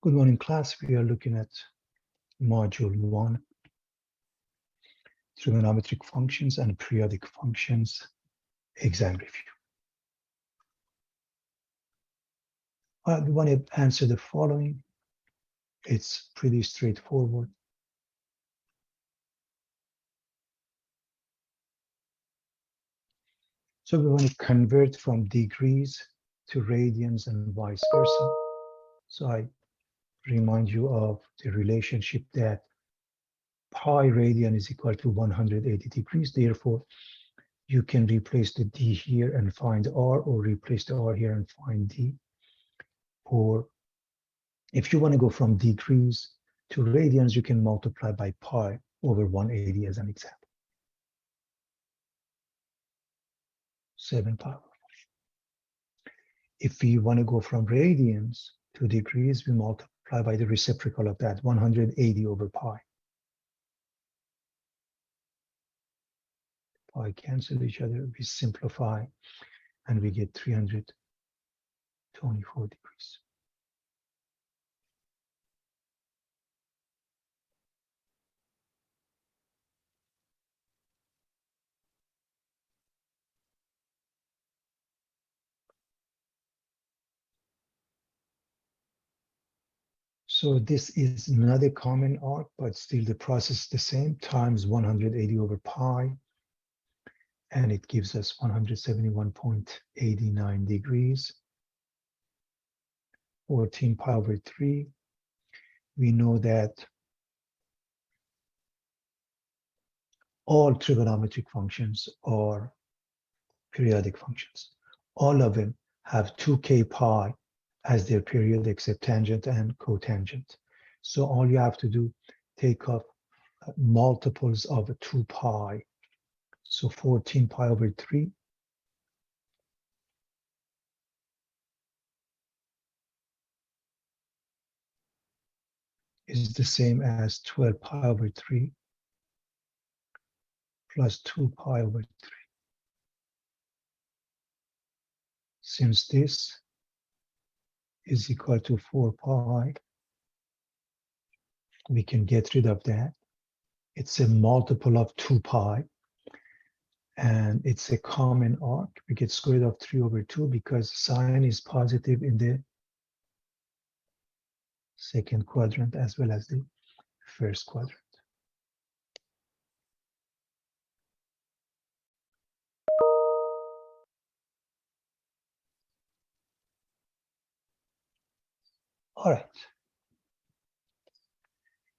Good morning, class. We are looking at module 1, trigonometric functions and periodic functions, exam review. We want to answer the following. It's pretty straightforward. So we want to convert from degrees to radians and vice versa. So I remind you of the relationship that pi radian is equal to 180 degrees. Therefore, you can replace the d here and find r, or replace the r here and find d. Or if you want to go from degrees to radians, you can multiply by pi over 180 as an example. 7 pi. If we want to go from radians to degrees, we multiply by the reciprocal of that, 180 over pi. Pi cancel each other, we simplify, and we get 324 degrees. So this is not a common arc, but still the process is the same, times 180 over pi, and it gives us 171.89 degrees, 14 pi over 3. We know that all trigonometric functions are periodic functions. All of them have 2k pi as their period except tangent and cotangent. So all you have to do, take off multiples of 2 pi. So 14 pi over 3 is the same as 12 pi over 3 plus 2 pi over 3. Since this is equal to 4 pi, we can get rid of that. It's a multiple of 2 pi, and it's a common arc. We get square root of 3 over 2 because sine is positive in the second quadrant as well as the first quadrant. All right.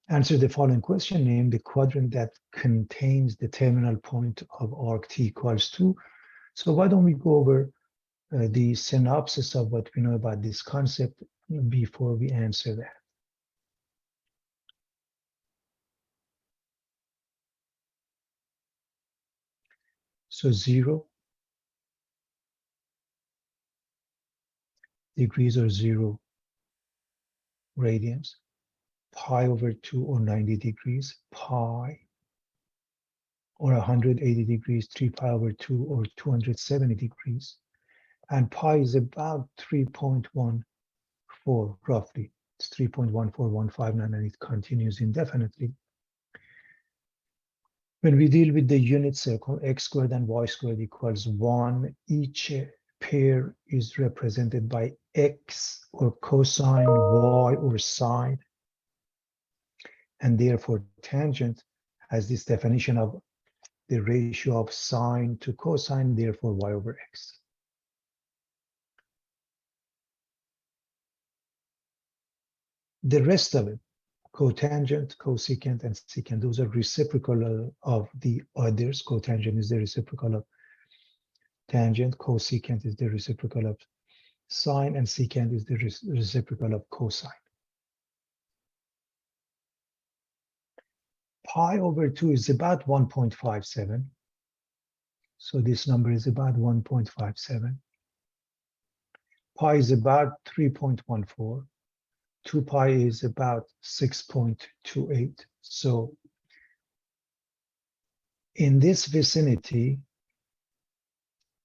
Answer the following question. Name the quadrant that contains the terminal point of arc T equals 2. So why don't we go over the synopsis of what we know about this concept before we answer that. So 0 degrees or 0 radians, pi over 2 or 90 degrees, pi, or 180 degrees, 3 pi over 2 or 270 degrees. And pi is about 3.14 roughly. It's 3.14159 and it continues indefinitely. When we deal with the unit circle, x squared and y squared equals 1, each pair is represented by x or cosine, y or sine. And therefore tangent has this definition of the ratio of sine to cosine, therefore y over x. The rest of it, cotangent, cosecant, and secant, those are reciprocal of the others. Cotangent is the reciprocal of tangent, cosecant is the reciprocal of sine, and secant is the reciprocal of cosine. Pi over 2 is about 1.57. So this number is about 1.57. Pi is about 3.14. 2 pi is about 6.28. So in this vicinity,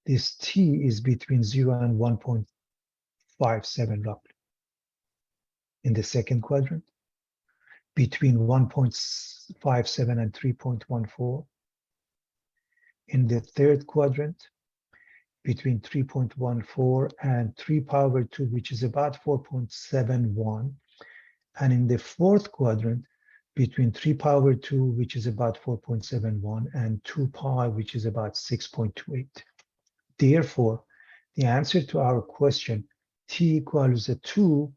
this t is between 0 and 1.57 roughly. in the second quadrant, between 1.57 and 3.14. In the third quadrant, between 3.14 and 3 power 2, which is about 4.71. And in the fourth quadrant, between 3 power 2, which is about 4.71, and 2 pi, which is about 6.28. Therefore, the answer to our question, t equals 2,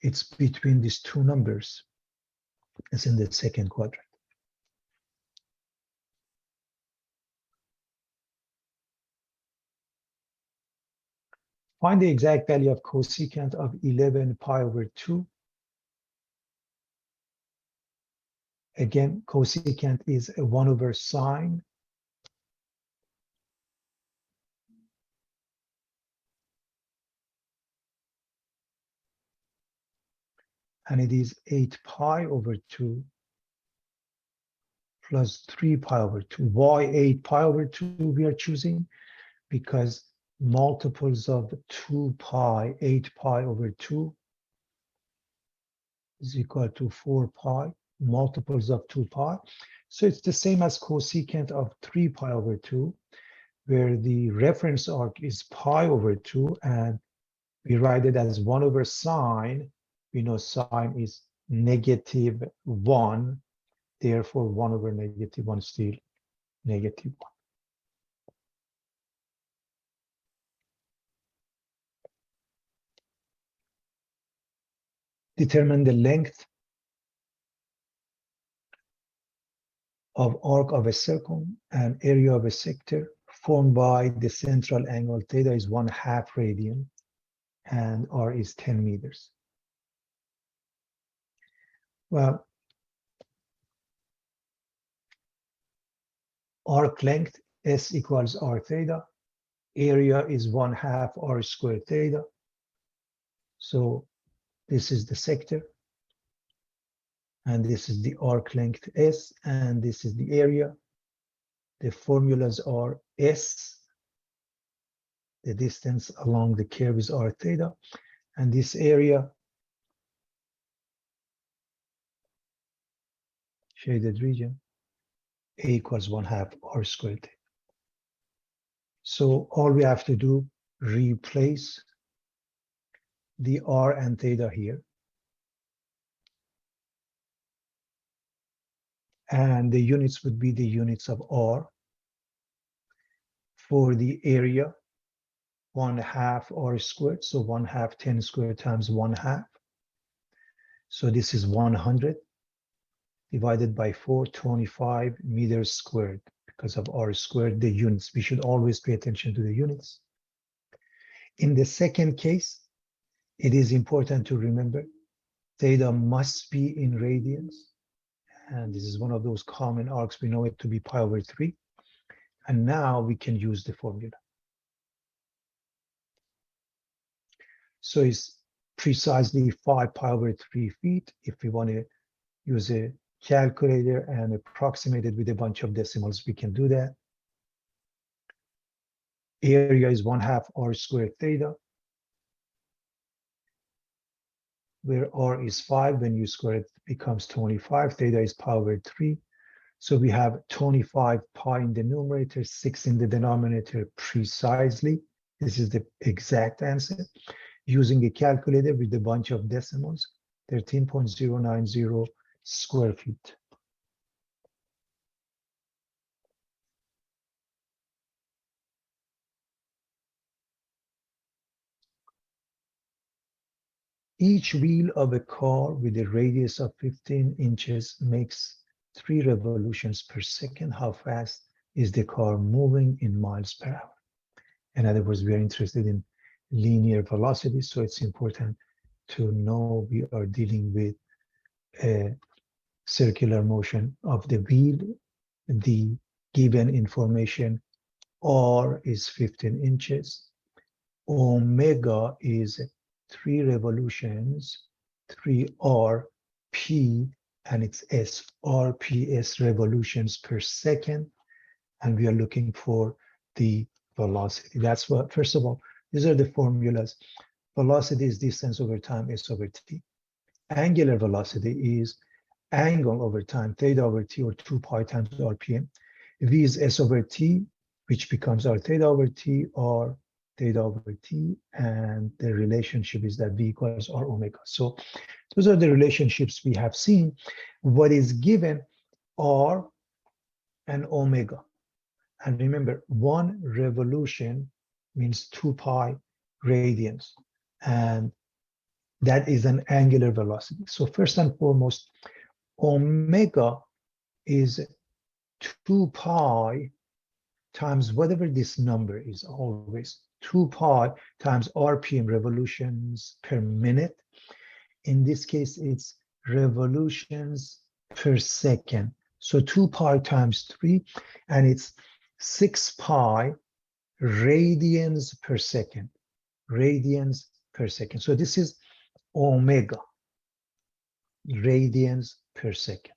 it's between these two numbers. It's in the second quadrant. Find the exact value of cosecant of 11 pi over 2. Again, cosecant is a 1 over sine. And it is 8 pi over 2 plus 3 pi over 2. Why 8 pi over 2 we are choosing? Because multiples of 2 pi, 8 pi over 2 is equal to 4 pi, multiples of 2 pi. So it's the same as cosecant of 3 pi over 2, where the reference arc is pi over 2, and we write it as 1 over sine. We know sine is negative 1, therefore 1 over negative 1 is still negative 1. Determine the length of arc of a circle and area of a sector formed by the central angle theta is 1/2 radian and r is 10 meters. Well, arc length S equals r theta, area is 1/2 r squared theta. So this is the sector, and this is the arc length S, and this is the area. The formulas are S, the distance along the curve is r theta, and this area, shaded region, A equals 1/2 r squared theta. So all we have to do, replace the r and theta here. And the units would be the units of r. For the area, 1/2 r squared, so 1/2 10 squared times 1/2. So this is 100 divided by 4, 25 meters squared. Because of r squared, the units. We should always pay attention to the units. In the second case, it is important to remember theta must be in radians. And this is one of those common arcs. We know it to be pi over 3. And now we can use the formula. So it's precisely 5 pi over 3 feet. If we want to use a calculator and approximate it with a bunch of decimals, we can do that. Area is 1/2 r squared theta, where r is 5. When you square it, it becomes 25. Theta is pi over 3. So we have 25 pi in the numerator, 6 in the denominator precisely. This is the exact answer. Using a calculator with a bunch of decimals, 13.090 square feet. Each wheel of a car with a radius of 15 inches makes 3 revolutions per second. How fast is the car moving in miles per hour? In other words, we are interested in linear velocity, so it's important to know we are dealing with a circular motion of the wheel. The given information, r is 15 inches, omega is 3 revolutions, 3 p, and it's s, rps revolutions per second, and we are looking for the velocity. That's what, first of all, these are the formulas. Velocity is distance over time, s over t. angular velocity is angle over time, theta over t, or 2 pi times RPM. V is s over t, which becomes r theta over t, or theta over t, and the relationship is that V equals r omega. So those are the relationships we have seen. What is given r and omega. And remember, 1 revolution means 2 pi radians, and that is an angular velocity. So first and foremost, omega is 2 pi times whatever this number is, always 2 pi times RPM, revolutions per minute. In this case, it's revolutions per second. So 2 pi times 3, and it's 6 pi radians per second. Radians per second. So this is omega, radians per second.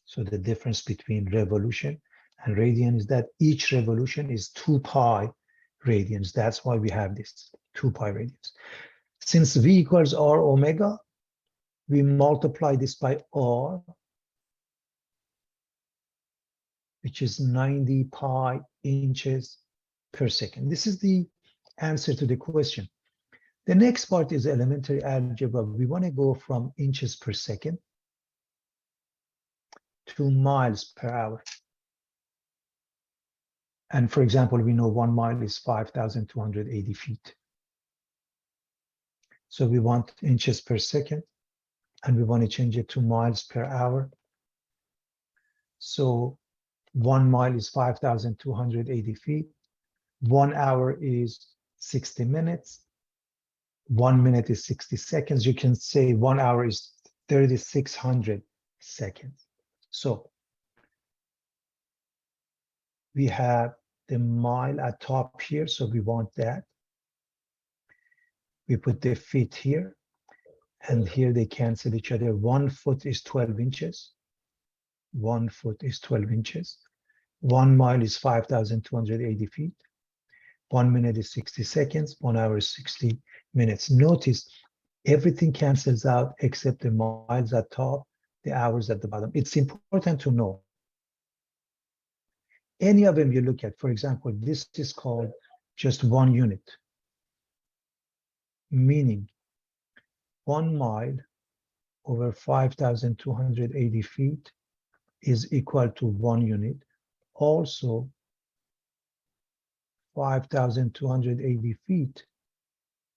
So the difference between revolution and radian is that each revolution is 2 pi radians. That's why we have this 2 pi radians. Since V equals r omega, we multiply this by r, which is 90 pi inches per second. This is the answer to the question. The next part is elementary algebra. We want to go from inches per second to miles per hour. And for example, we know 1 mile is 5,280 feet. So we want inches per second, and we want to change it to miles per hour. So 1 mile is 5,280 feet. 1 hour is 60 minutes. 1 minute is 60 seconds. You can say 1 hour is 3,600 seconds. So we have the mile at top here, so we want that. We put the feet here, and here they cancel each other. 1 foot is 12 inches. 1 foot is 12 inches. 1 mile is 5,280 feet. 1 minute is 60 seconds. 1 hour is 60 minutes. Notice everything cancels out except the miles at top, the hours at the bottom. It's important to know. Any of them you look at, for example, this is called just 1 unit, meaning 1 mile over 5,280 feet is equal to 1 unit. Also, 5,280 feet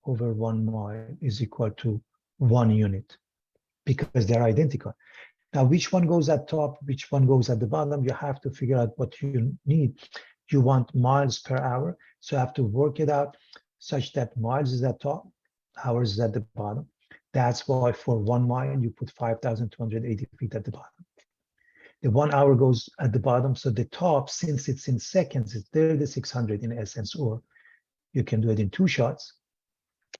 over 1 mile is equal to 1 unit because they're identical. Now, which one goes at top, which one goes at the bottom? You have to figure out what you need. You want miles per hour, so you have to work it out such that miles is at top, hours is at the bottom. That's why for 1 mile, you put 5,280 feet at the bottom. The 1 hour goes at the bottom, so the top, since it's in seconds, it's 3,600 in essence, or you can do it in 2 shots.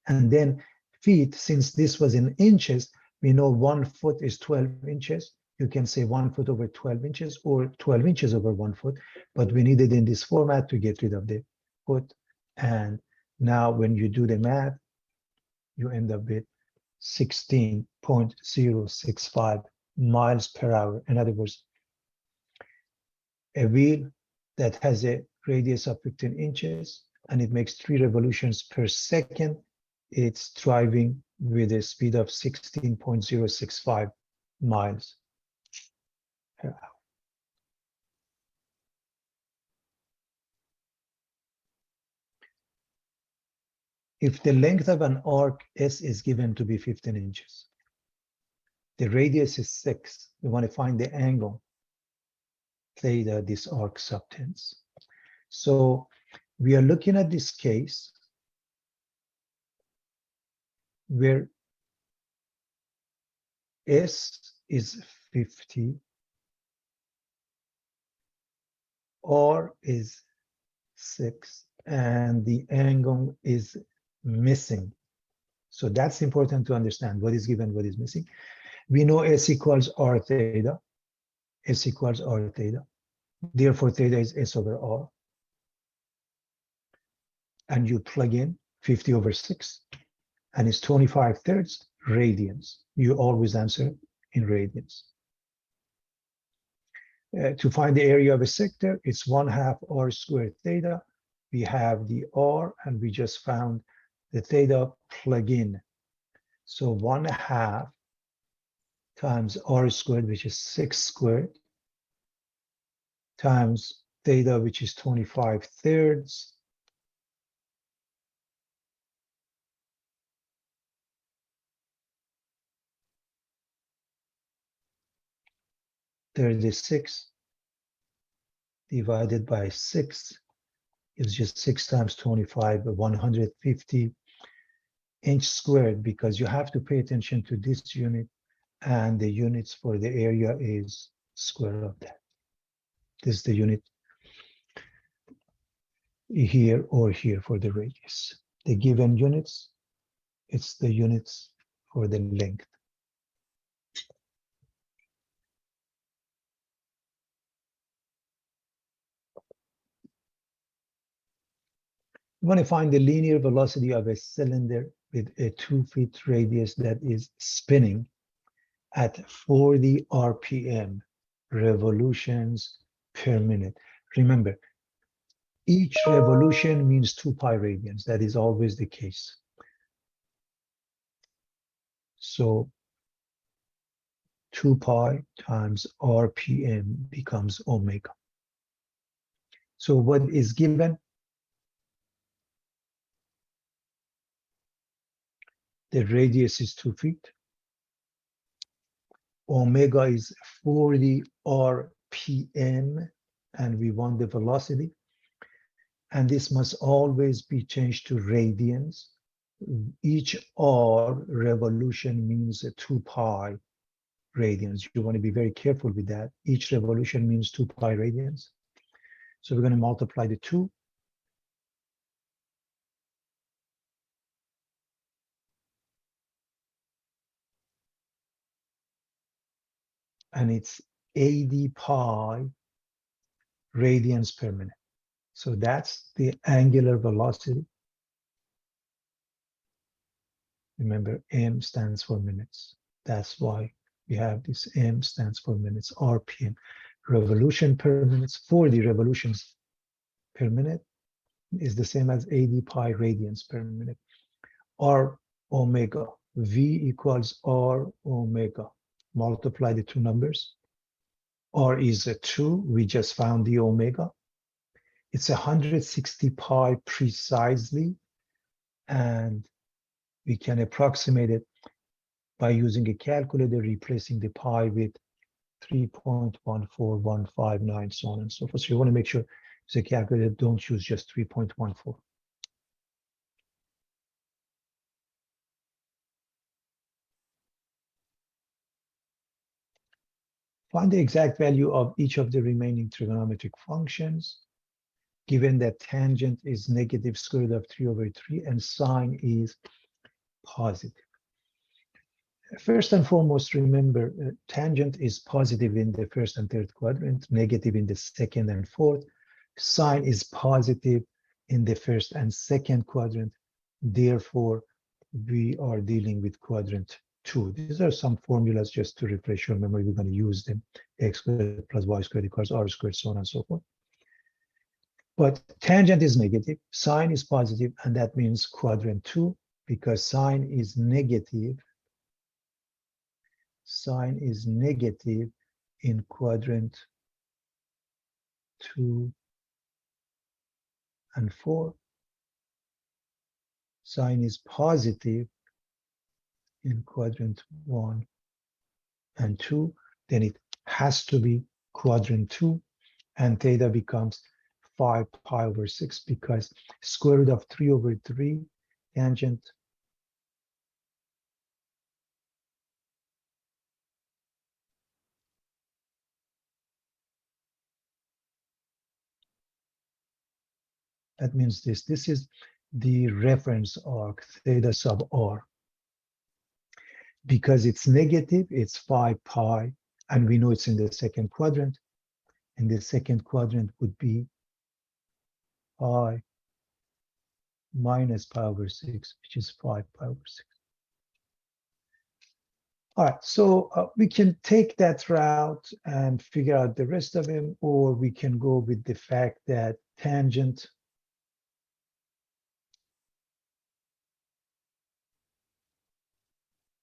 And then feet, since this was in inches, we know 1 foot is 12 inches. You can say 1 foot over 12 inches or 12 inches over 1 foot, but we need it in this format to get rid of the foot. And now when you do the math, you end up with 16.065 miles per hour. In other words, a wheel that has a radius of 15 inches and it makes 3 revolutions per second, it's driving with a speed of 16.065 miles per hour. If the length of an arc S is given to be 15 inches, the radius is 6, we want to find the angle theta this arc subtends. So we are looking at this case where S is 50, R is 6, and the angle is missing. So that's important to understand what is given, what is missing. We know S equals R theta. S equals R theta. Therefore, theta is S over R. And you plug in 50 over 6, and it's 25 thirds radians. You always answer in radians. To find the area of a sector, it's 1/2 r squared theta. We have the r, and we just found the theta plug in. So 1/2 times r squared, which is 6 squared, times theta, which is 25 thirds, is 6 divided by 6 is just 6 times 25, 150 inch squared, because you have to pay attention to this unit, and the units for the area is square root of that. This is the unit here or here for the radius. The given units, it's the units for the length. You want to find the linear velocity of a cylinder with a 2 feet radius that is spinning at 40 RPM, revolutions per minute. Remember, each revolution means 2 pi radians. That is always the case. So 2 pi times RPM becomes omega. So what is given? The radius is 2 feet. Omega is 40 RPM, and we want the velocity. And this must always be changed to radians. Each R revolution means 2 pi radians. You want to be very careful with that. Each revolution means 2 pi radians. So we're going to multiply the 2. And it's 80 pi radians per minute. So that's the angular velocity. Remember, M stands for minutes. That's why we have this M stands for minutes, RPM. Revolution per minute, 40 revolutions per minute is the same as 80 pi radians per minute. R omega, V equals R omega. Multiply the two numbers. R is a 2, we just found the omega. It's 160 pi precisely, and we can approximate it by using a calculator, replacing the pi with 3.14159, so on and so forth. So you want to make sure it's a calculator, don't use just 3.14. Find the exact value of each of the remaining trigonometric functions, given that tangent is negative square root of 3/3 and sine is positive. First and foremost, remember, tangent is positive in the first and third quadrant, negative in the second and fourth. Sine is positive in the first and second quadrant. Therefore, we are dealing with quadrant 2. These are some formulas just to refresh your memory. We're going to use them. X squared plus y squared equals r squared, so on and so forth. But tangent is negative, sine is positive, and that means quadrant 2, because sine is negative. Sine is negative in quadrant 2 and 4. Sine is positive in quadrant 1 and 2. Then it has to be quadrant 2, and theta becomes 5 pi over 6, because square root of 3/3 tangent that means this is the reference arc, theta sub r. Because it's negative, it's 5 pi, and we know it's in the second quadrant. And the second quadrant would be pi minus pi over 6, which is 5 pi over 6. All right, so we can take that route and figure out the rest of them, or we can go with the fact that tangent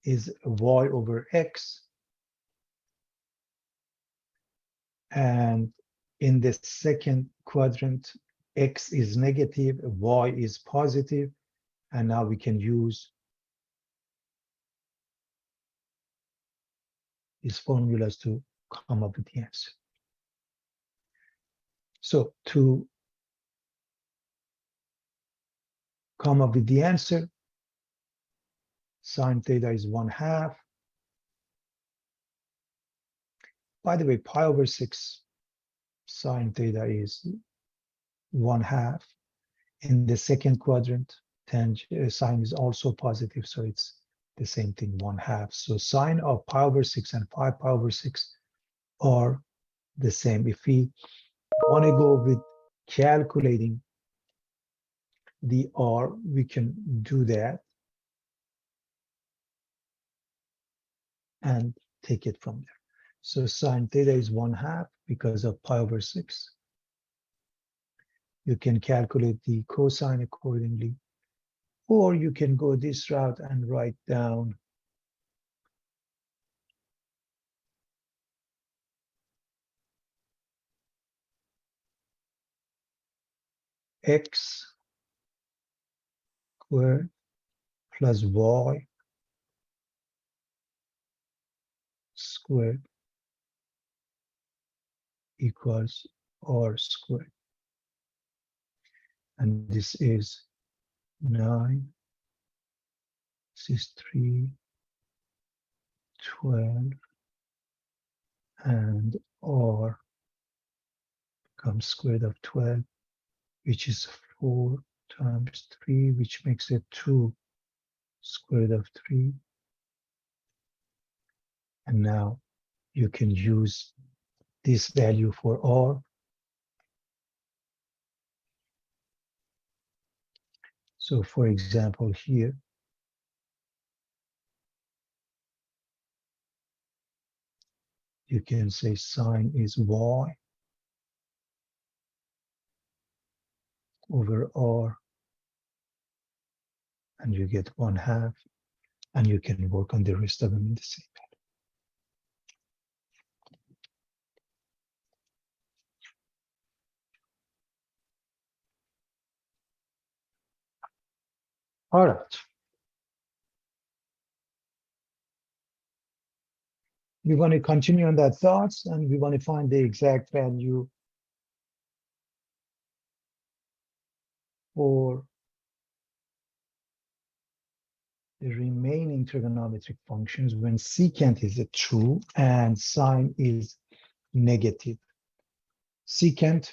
is y over x, and in the second quadrant, x is negative, y is positive, and now we can use these formulas to come up with the answer. So to come up with the answer, sine theta is 1/2. By the way, pi over 6 sine theta is 1/2. In the second quadrant, sine is also positive, so it's the same thing, 1/2. So sine of pi over 6 and 5 pi over 6 are the same. If we want to go with calculating the r, we can do that and take it from there. So sine theta is 1/2 because of pi over 6. You can calculate the cosine accordingly, or you can go this route and write down x squared plus y squared equals r squared. And this is 9, this is 3, 12, and r becomes square root of 12, which is 4 times 3, which makes it 2 square root of 3. And now you can use this value for r. So for example, here, you can say sine is y over r, and you get 1/2, and you can work on the rest of them in the same manner. All right. We want to continue on that thoughts, and we want to find the exact value for the remaining trigonometric functions when secant is true and sine is negative. Secant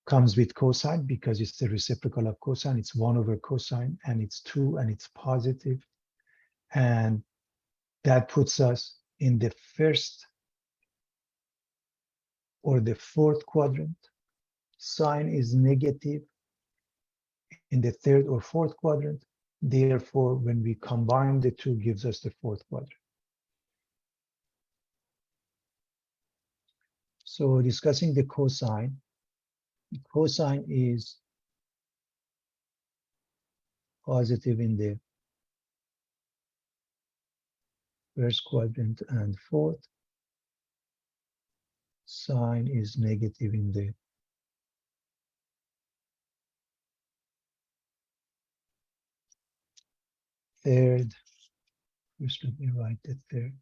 comes with cosine because it's the reciprocal of cosine. It's 1 over cosine, and it's 2, and it's positive. And that puts us in the first or the fourth quadrant. Sine is negative in the third or fourth quadrant. Therefore, when we combine the two, gives us the fourth quadrant. So discussing the cosine is positive in the first quadrant and fourth. Sine is negative in the third. First, let me write the third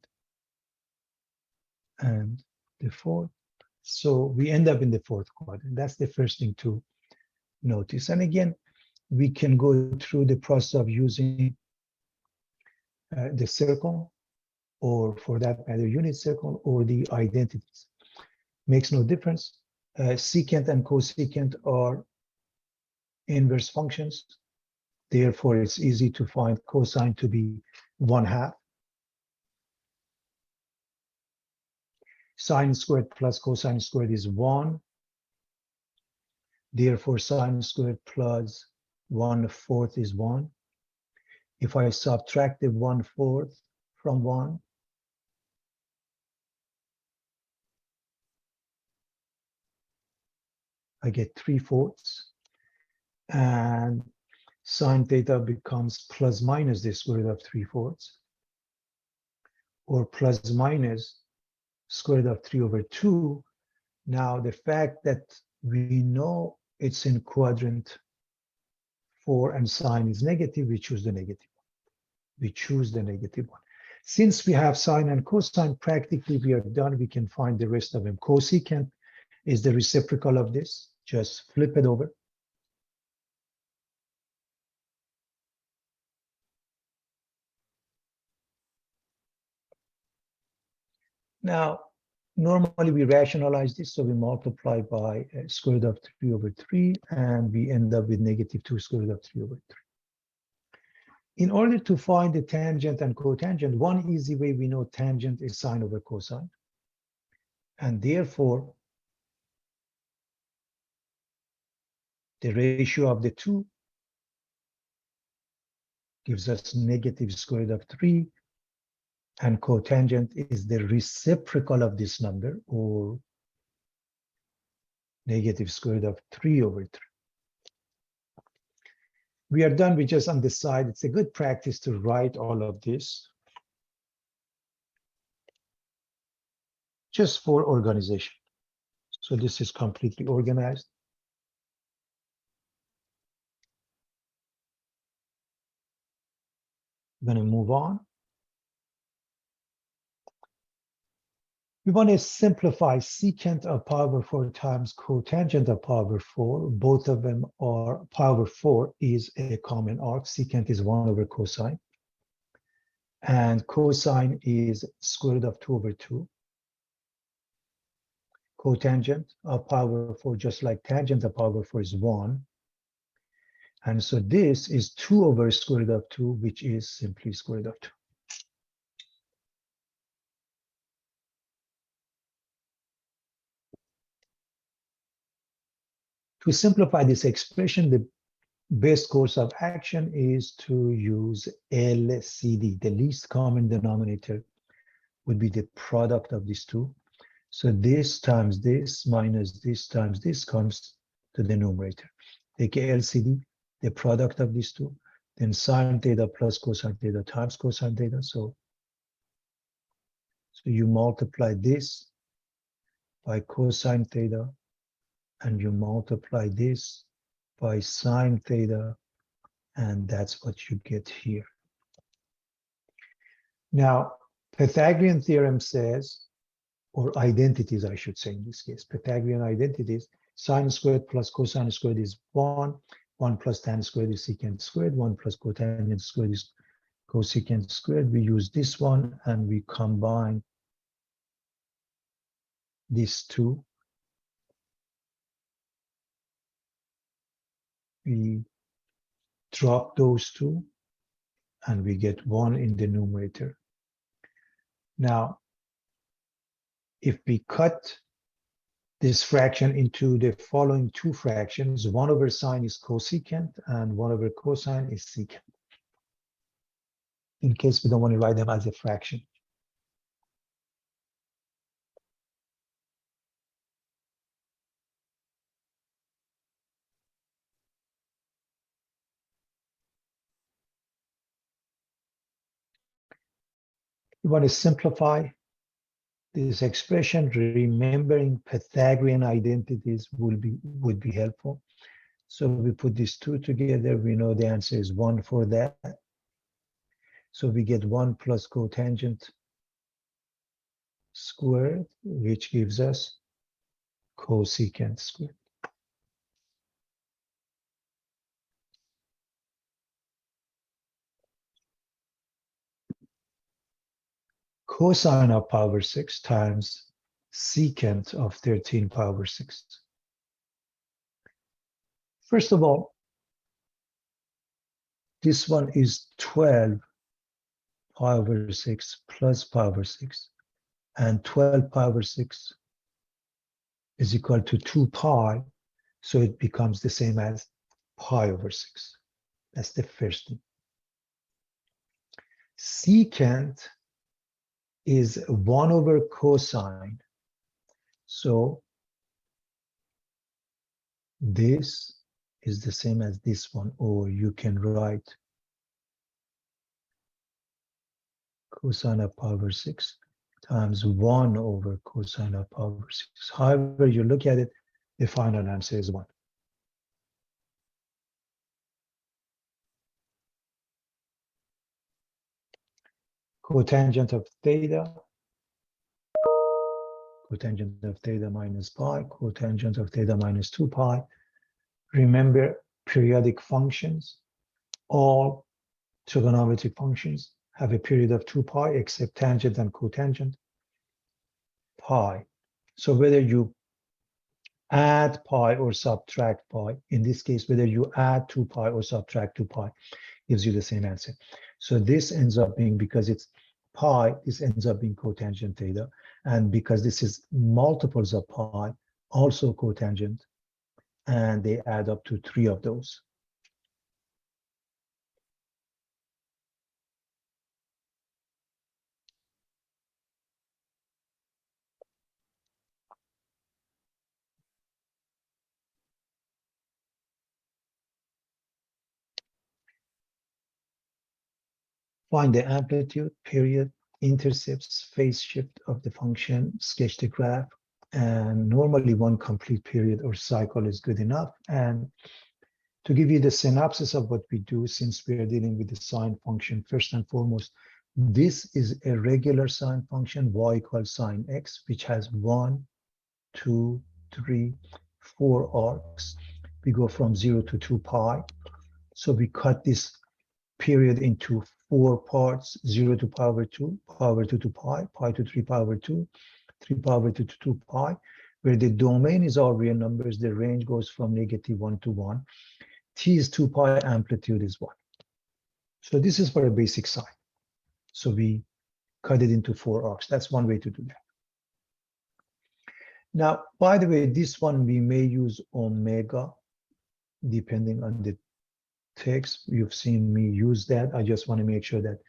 and the fourth. So we end up in the fourth quadrant. That's the first thing to notice. And again, we can go through the process of using the circle, or for that matter, unit circle, or the identities. Makes no difference. Secant and cosecant are inverse functions. Therefore, it's easy to find cosine to be 1/2. Sine squared plus cosine squared is 1. Therefore, sine squared plus 1/4 is 1. If I subtract the 1/4 from 1, I get 3/4. And sine theta becomes plus minus the square root of 3/4, or plus minus square root of 3/2. Now, the fact that we know it's in quadrant 4 and sine is negative, we choose the negative one. We choose the negative one. Since we have sine and cosine, practically we are done. We can find the rest of them. Cosecant is the reciprocal of this. Just flip it over. Now, normally we rationalize this, so we multiply by square root of 3/3, and we end up with -2 square root of 3/3. In order to find the tangent and cotangent, one easy way we know tangent is sine over cosine. And therefore, the ratio of the two gives us negative square root of 3, and cotangent is the reciprocal of this number, or negative square root of 3/3. We are done. We just on the side. It's a good practice to write all of this just for organization. So this is completely organized. I'm going to move on. We want to simplify secant of pi over 4 times cotangent of pi over 4. Both of them are pi over 4 is a common arc. Secant is 1 over cosine. And cosine is square root of 2/2. Cotangent of pi over 4, just like tangent of pi over 4, is 1. And so this is 2 over square root of 2, which is simply square root of 2. To simplify this expression, the best course of action is to use LCD. The least common denominator would be the product of these two. So this times this minus this times this comes to the numerator. Take LCD, the product of these two, then sine theta plus cosine theta times cosine theta. So you multiply this by cosine theta, and you multiply this by sine theta, and that's what you get here. Now, Pythagorean theorem says, or identities, I should say in this case, Pythagorean identities, sine squared plus cosine squared is 1, 1 plus tan squared is secant squared, 1 plus cotangent squared is cosecant squared. We use this one and we combine these two. We drop those two and we get 1 in the numerator. Now, if we cut this fraction into the following two fractions, 1 over sine is cosecant and 1 over cosine is secant, in case we don't want to write them as a fraction. We want to simplify this expression. Remembering Pythagorean identities would be helpful. So we put these two together. We know the answer is 1 for that. So we get 1 plus cotangent squared, which gives us cosecant squared. Cosine of pi over 6 times secant of 13 pi over 6. First of all, this one is 12 pi over 6 plus pi over 6. And 12 pi over 6 is equal to 2 pi. So it becomes the same as pi over 6. That's the first thing. Secant is 1 over cosine. So this is the same as this one, or you can write cosine of pi over 6 times 1 over cosine of pi over 6. However you look at it, the final answer is 1. Cotangent of theta, cotangent of theta minus pi, cotangent of theta minus 2 pi. Remember, periodic functions, all trigonometric functions have a period of 2 pi except tangent and cotangent pi. So whether you add pi or subtract pi, in this case, whether you add 2 pi or subtract 2 pi, gives you the same answer. So this ends up being, because it's pi, this ends up being cotangent theta. And because this is multiples of pi, also cotangent, and they add up to 3 of those. Find the amplitude, period, intercepts, phase shift of the function, sketch the graph, and normally one complete period or cycle is good enough. And to give you the synopsis of what we do, since we are dealing with the sine function, first and foremost, this is a regular sine function, y equals sine x, which has 1, 2, 3, 4 arcs. We go from 0 to 2 pi. So we cut this period into 4 parts: 0 to pi over 2, pi over 2 to pi, pi to 3 pi over 2, 3 pi over 2 to 2 pi, where the domain is all real numbers. The range goes from -1 to 1. T is 2 pi, amplitude is 1. So this is for a basic sine. So we cut it into 4 arcs. That's one way to do that. Now, by the way, this one we may use omega, depending on the text. You've seen me use that. I just want to make sure that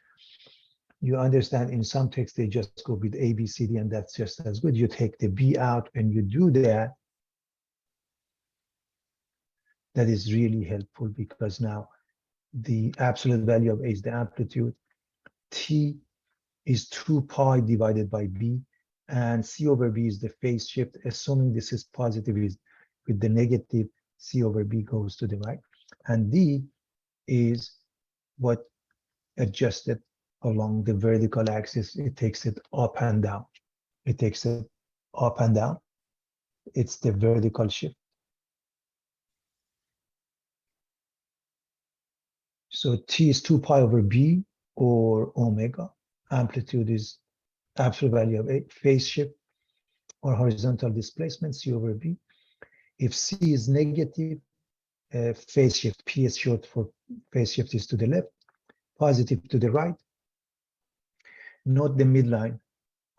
you understand. In some texts, they just go with A, B, C, D, and that's just as good. You take the B out and you do that. That is really helpful, because now the absolute value of A is the amplitude. T is 2 pi divided by B, and C over B is the phase shift. Assuming this is positive, is with the negative, C over B goes to the right. And D is what adjusted along the vertical axis. It takes it up and down. It takes it up and down. It's the vertical shift. So T is 2 pi over B, or omega. Amplitude is absolute value of A. Phase shift or horizontal displacement, C over B. If C is negative, phase shift, P is short for phase shift, is to the left, positive to the right. Note the midline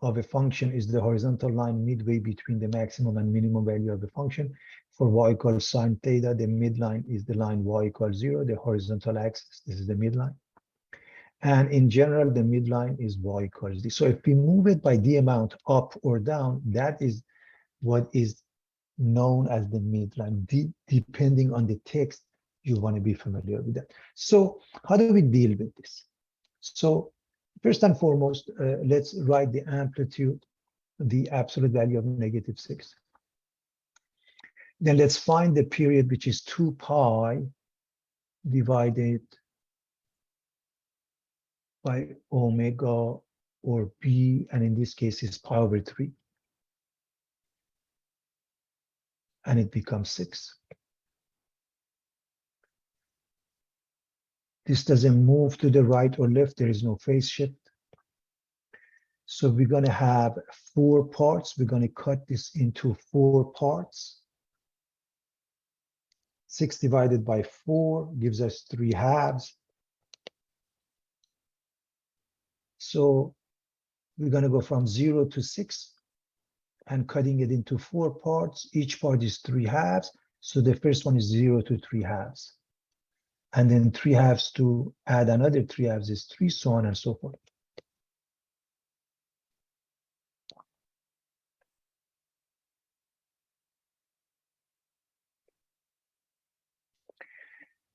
of a function is the horizontal line midway between the maximum and minimum value of the function. For y equals sine theta, the midline is the line y equals 0, the horizontal axis. This is the midline. And in general, the midline is y equals d. So if we move it by the amount up or down, that is what is known as the midline. Depending on the text, you want to be familiar with that. So how do we deal with this? So first and foremost, let's write the amplitude, the absolute value of -6. Then let's find the period, which is 2 pi divided by omega or B, and in this case is pi over 3. And it becomes 6. This doesn't move to the right or left. There is no phase shift. So we're going to have 4 parts. We're going to cut this into 4 parts. 6 divided by 4 gives us 3 halves. So we're going to go from 0 to 6 and cutting it into 4 parts. Each part is 3 halves. So the first one is 0 to 3 halves. And then 3 halves to add another 3 halves is 3, so on and so forth.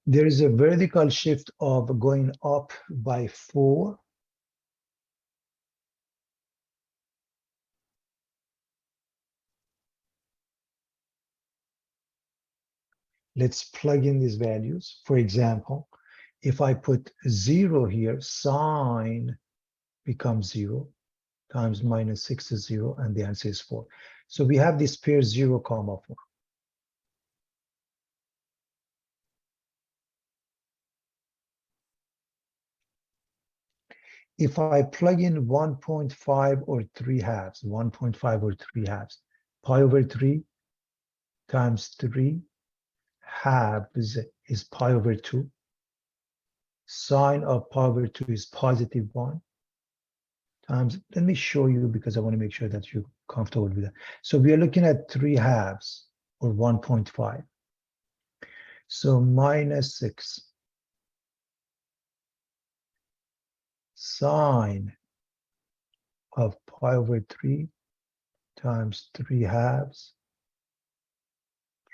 There is a vertical shift of going up by 4. Let's plug in these values. For example, if I put 0 here, sine becomes 0 times minus 6 is 0, and the answer is 4. So we have this pair 0, 4. If I plug in 1.5 or 3 halves, 1.5 or 3 halves, pi over 3 times 3 halves is pi over 2. Sine of pi over 2 is positive 1 times, let me show you because I want to make sure that you're comfortable with that. So we are looking at 3 halves or 1.5. So minus 6 sine of pi over 3 times 3 halves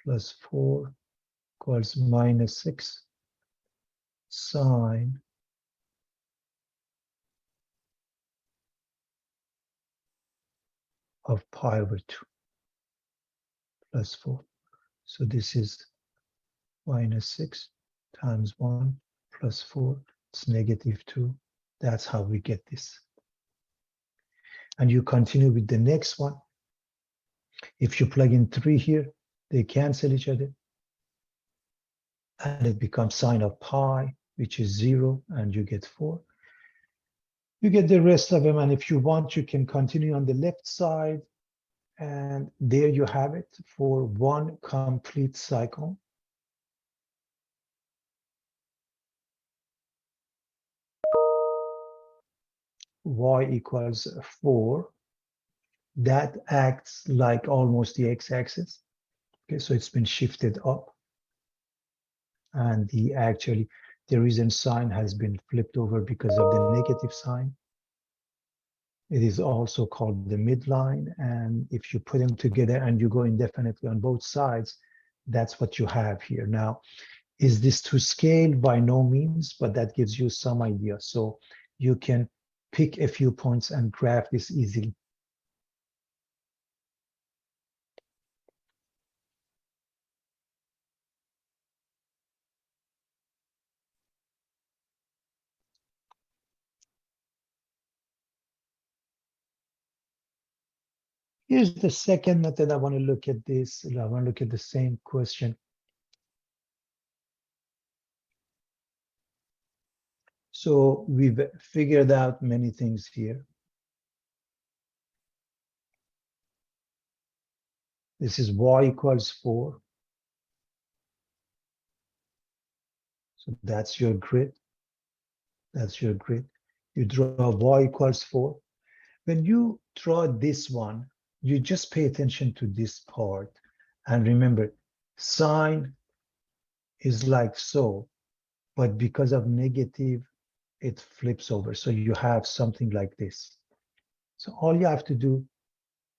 plus 4 equals minus 6 sine of pi over 2 plus 4. So this is minus 6 times 1 plus 4. It's negative 2. That's how we get this. And you continue with the next one. If you plug in 3 here, they cancel each other. And it becomes sine of pi, which is 0, and you get 4. You get the rest of them, and if you want, you can continue on the left side. And there you have it for one complete cycle. Y equals 4. That acts like almost the x-axis. Okay, so it's been shifted up. And the reason sign has been flipped over because of the negative sign. It is also called the midline. And if you put them together and you go indefinitely on both sides, that's what you have here. Now, is this to scale? By no means, but that gives you some idea. So you can pick a few points and graph this easily. Here's the second method. I want to look at this. I want to look at the same question. So we've figured out many things here. This is y equals 4. So that's your grid. That's your grid. You draw y equals 4. When you draw this one, you just pay attention to this part. And remember, sine is like so, but because of negative, it flips over. So you have something like this. So all you have to do,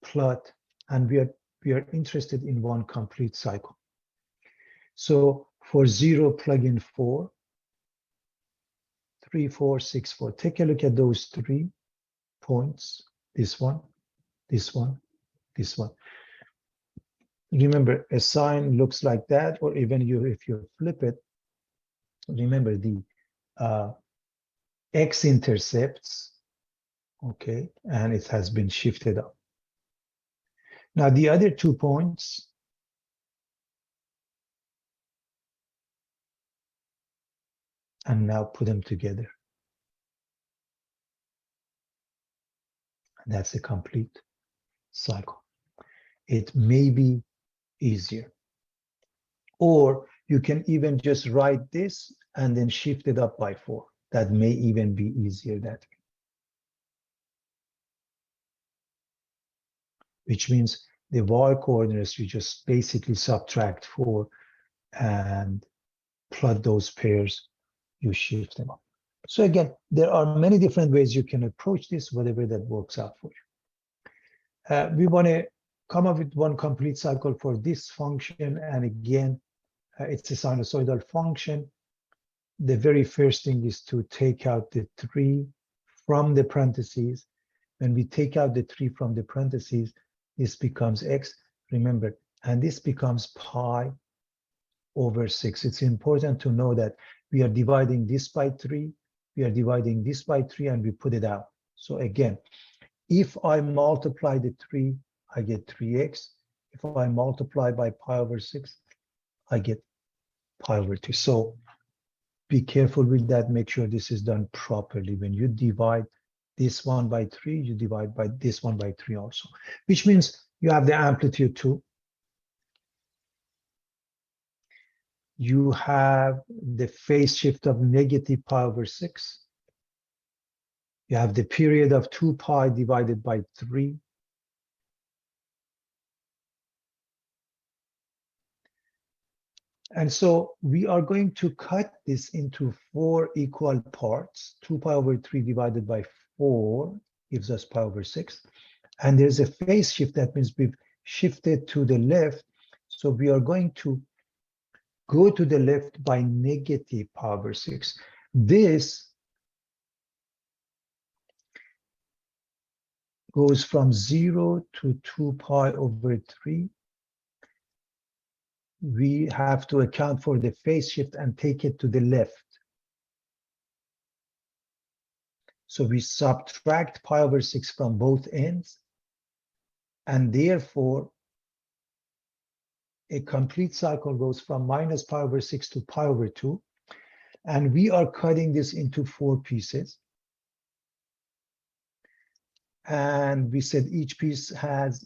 plot, and we are interested in one complete cycle. So for 0, plug in 4, 3, 4, 6, 4. Take a look at those 3 points. This one, this one, this one. Remember, a sign looks like that, or even if you flip it, remember the x-intercepts, okay, and it has been shifted up. Now the other 2 points, and now put them together. And that's a complete cycle. It may be easier. Or you can even just write this and then shift it up by 4. That may even be easier that way. Which means the y coordinates, you just basically subtract 4 and plot those pairs, you shift them up. So again, there are many different ways you can approach this, whatever that works out for you. We want to come up with one complete cycle for this function. And again, it's a sinusoidal function. The very first thing is to take out the 3 from the parentheses. When we take out the 3 from the parentheses, this becomes x, remember, and this becomes pi over 6. It's important to know that we are dividing this by 3, we are dividing this by 3, and we put it out. So again, if I multiply the 3, I get 3x. If I multiply by pi over 6, I get pi over 2. So be careful with that. Make sure this is done properly. When you divide this one by 3, you divide by this one by 3 also, which means you have the amplitude 2. You have the phase shift of negative pi over 6. You have the period of 2 pi divided by 3. And so we are going to cut this into 4 equal parts. 2 pi over 3 divided by 4 gives us pi over 6. And there's a phase shift. That means we've shifted to the left. So we are going to go to the left by negative pi over 6. This goes from 0 to 2 pi over 3. We have to account for the phase shift and take it to the left. So we subtract pi over 6 from both ends, and therefore a complete cycle goes from minus pi over 6 to pi over 2. And we are cutting this into 4 pieces. And we said each piece has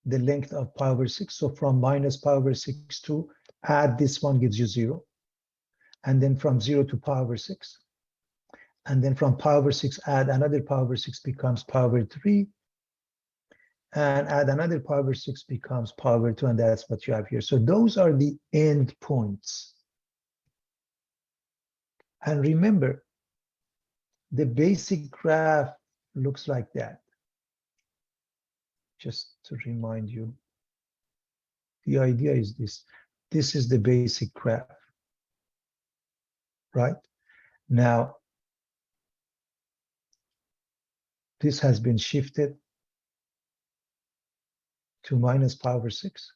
the length of pi over 6. So from minus pi over 6 to add this one gives you 0. And then from 0 to pi over 6. And then from pi over 6, add another pi over 6 becomes pi over 3. And add another pi over 6 becomes pi over 2. And that's what you have here. So those are the end points. And remember, the basic graph looks like that. Just to remind you, the idea is this. This is the basic graph, right? Now, this has been shifted to minus pi over 6.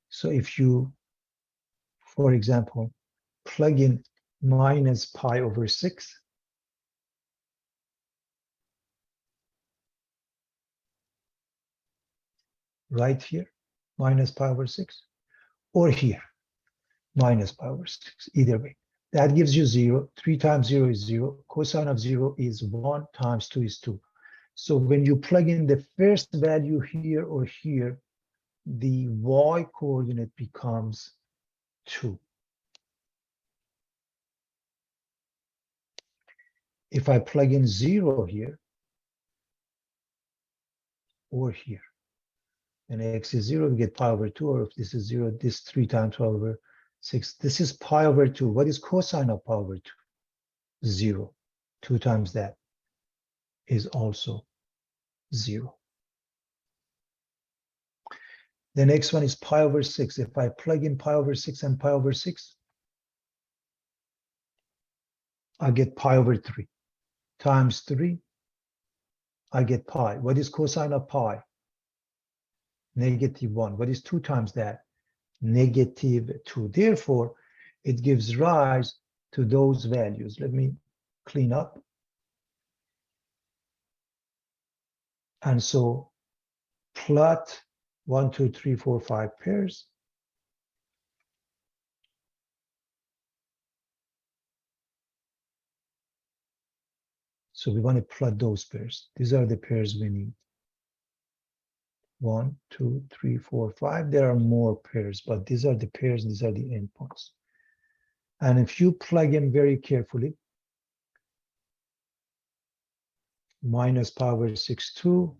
So if you, for example, plug in minus pi over 6, right here, minus pi over 6, or here, minus pi over 6, either way. That gives you 0. 3 times 0 is 0. Cosine of 0 is 1 times 2 is 2. So when you plug in the first value here or here, the y coordinate becomes 2. If I plug in 0 here or here, and x is 0, we get pi over 2, or if this is 0, this 3 times pi over 6. This is pi over 2. What is cosine of pi over 2? 0. 2 times that is also 0. The next one is pi over 6. If I plug in pi over 6 and pi over 6, I get pi over 3. Times 3, I get pi. What is cosine of pi? Negative 1. What is 2 times that? Negative 2. Therefore, it gives rise to those values. Let me clean up. And so plot 1, 2, 3, 4, 5 pairs. So we want to plot those pairs. These are the pairs we need. 1, 2, 3, 4, 5. There are more pairs, but these are the pairs, these are the endpoints. And if you plug in very carefully, minus pi over 6, 2,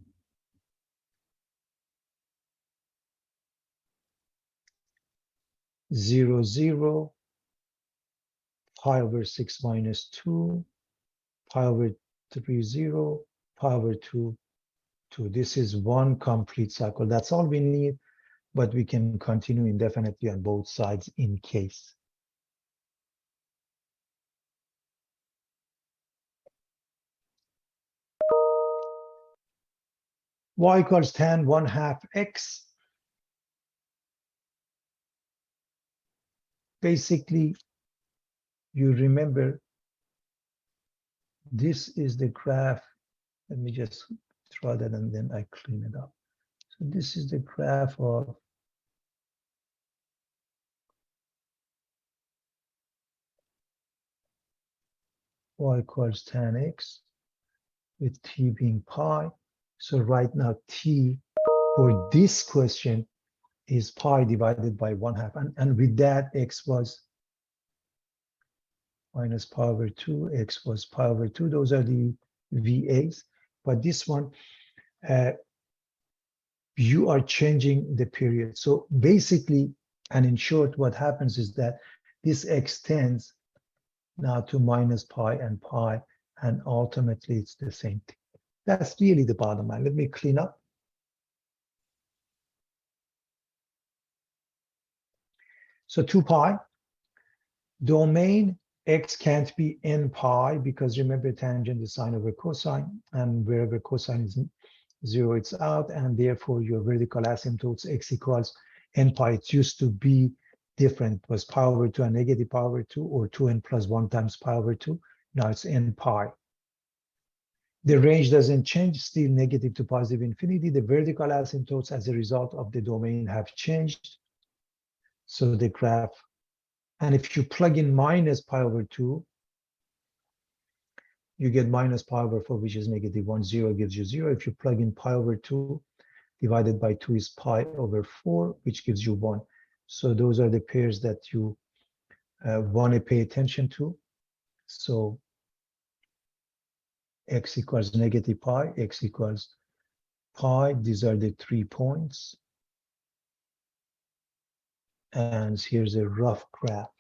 0, 0, pi over 6 minus 2, pi over 3, 0, pi over 2, 2. This is one complete cycle. That's all we need, but we can continue indefinitely on both sides in case. Y equals tan 1/2 x. Basically, you remember this is the graph. Let me just draw that and then I clean it up. So this is the graph of y equals tan x with t being pi. So right now t for this question is pi divided by 1/2. And with that, x was minus pi over 2, x was pi over 2. Those are the VAs. But this one, you are changing the period. So basically, and in short, what happens is that this extends now to minus pi, and ultimately it's the same thing. That's really the bottom line. Let me clean up. So 2 pi, domain x can't be n pi because remember tangent is sine over cosine, and wherever cosine is 0, it's out, and therefore your vertical asymptotes x equals n pi. It used to be different, it was pi over 2 and negative pi over 2, or 2n plus 1 times pi over 2. Now it's n pi. The range doesn't change, still negative to positive infinity. The vertical asymptotes as a result of the domain have changed. So the graph, and if you plug in minus pi over 2, you get minus pi over 4, which is negative 1. 0 gives you 0. If you plug in pi over 2, divided by 2 is pi over 4, which gives you 1. So those are the pairs that you want to pay attention to. So x equals negative pi, x equals pi. These are the 3 points. And here's a rough graph.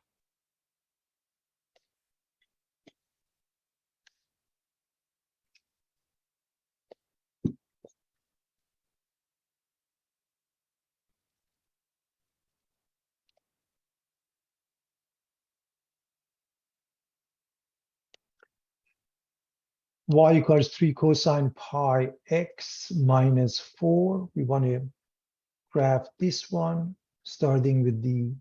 Y equals 3 cosine pi x minus 4. We want to graph this one, starting with the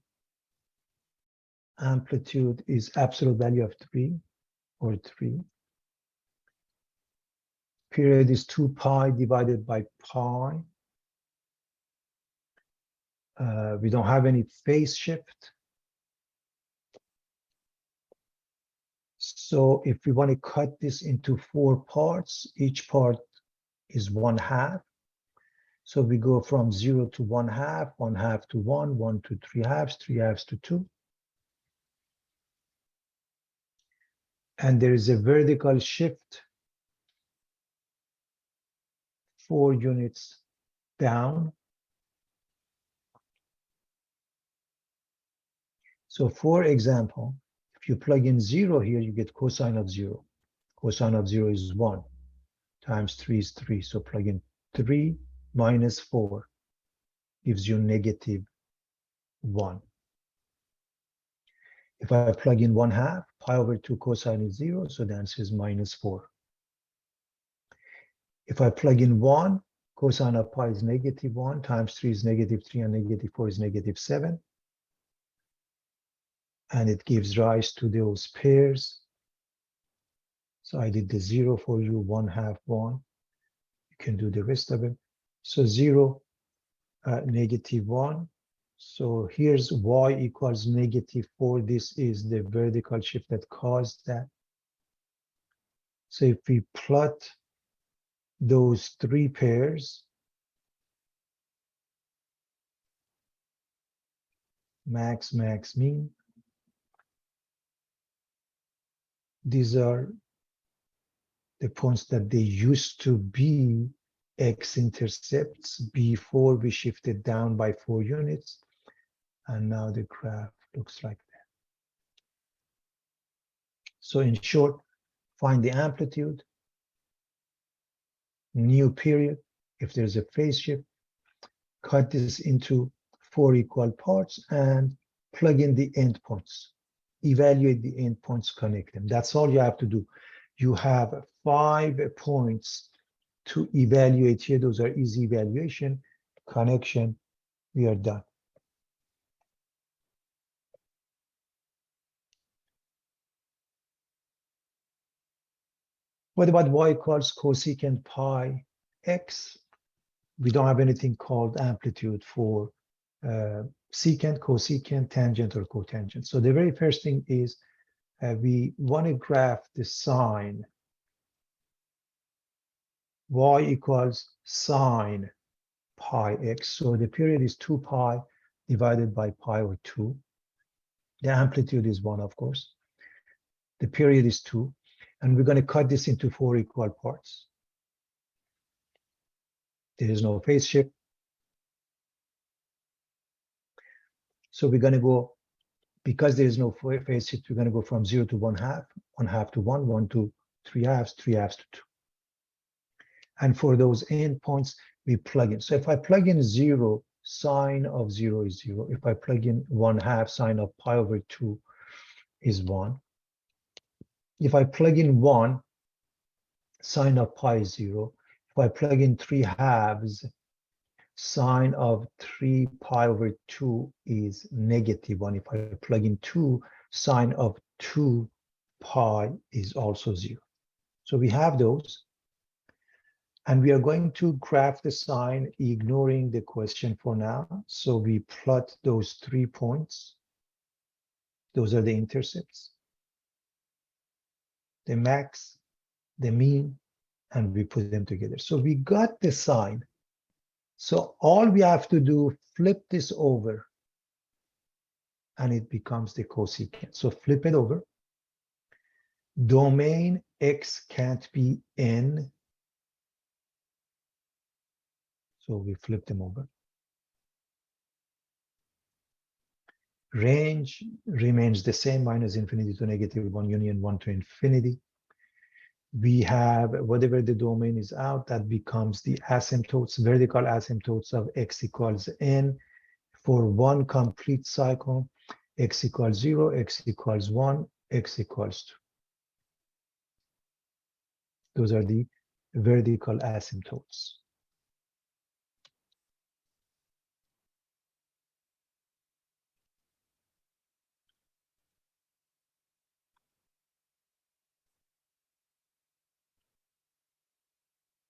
amplitude is absolute value of 3, or 3. Period is 2 pi divided by pi. We don't have any phase shift. So if we want to cut this into 4 parts, each part is 1/2. So we go from 0 to 1/2, 1/2 to 1, 1 to 3/2, 3/2 to 2. And there is a vertical shift 4 units down. So for example, if you plug in 0 here, you get cosine of 0. Cosine of 0 is 1 times 3 is 3. So plug in 3 minus 4 gives you negative 1. If I plug in 1/2, pi over 2 cosine is 0, so the answer is minus 4. If I plug in 1, cosine of pi is negative 1, times 3 is negative 3, and negative 4 is negative 7. And it gives rise to those pairs. So I did the 0 for you, 1/2, 1. You can do the rest of it. So 0, negative 1. So here's y equals negative 4. This is the vertical shift that caused that. So if we plot those 3 pairs, max, max, mean, these are the points that they used to be x-intercepts before we shifted down by 4 units. And now the graph looks like that. So in short, find the amplitude, new period, if there's a phase shift, cut this into 4 equal parts and plug in the endpoints. Evaluate the endpoints, connect them. That's all you have to do. You have 5 points to evaluate here. Those are easy evaluation, connection, we are done. What about y equals cosecant pi x? We don't have anything called amplitude for secant, cosecant, tangent, or cotangent. So the very first thing is we want to graph the sine. Y equals sine pi x. So the period is 2 pi divided by pi over 2. The amplitude is 1, of course. The period is 2. And we're going to cut this into 4 equal parts. There is no phase shift. So we're going to go, because there is no phase shift, we're going to go from 0 to 1/2, 1/2 to 1, 1 to 3/2, 3/2 to 2. And for those endpoints, we plug in. So if I plug in 0, sine of 0 is 0. If I plug in 1/2, sine of pi over 2 is 1. If I plug in 1, sine of pi is 0. If I plug in 3/2, sine of 3 pi over 2 is -1. If I plug in 2, sine of 2 pi is also 0. So we have those. And we are going to graph the sine, ignoring the question for now. So we plot those 3 points. Those are the intercepts, the max, the mean, and we put them together. So we got the sine. So all we have to do, flip this over, and it becomes the cosecant. So flip it over. Domain x can't be n. So we flip them over. Range remains the same, minus infinity to -1, union 1 to infinity. We have whatever the domain is out, that becomes the asymptotes, vertical asymptotes of x equals n for one complete cycle, x equals 0, x equals 1, x equals 2. Those are the vertical asymptotes.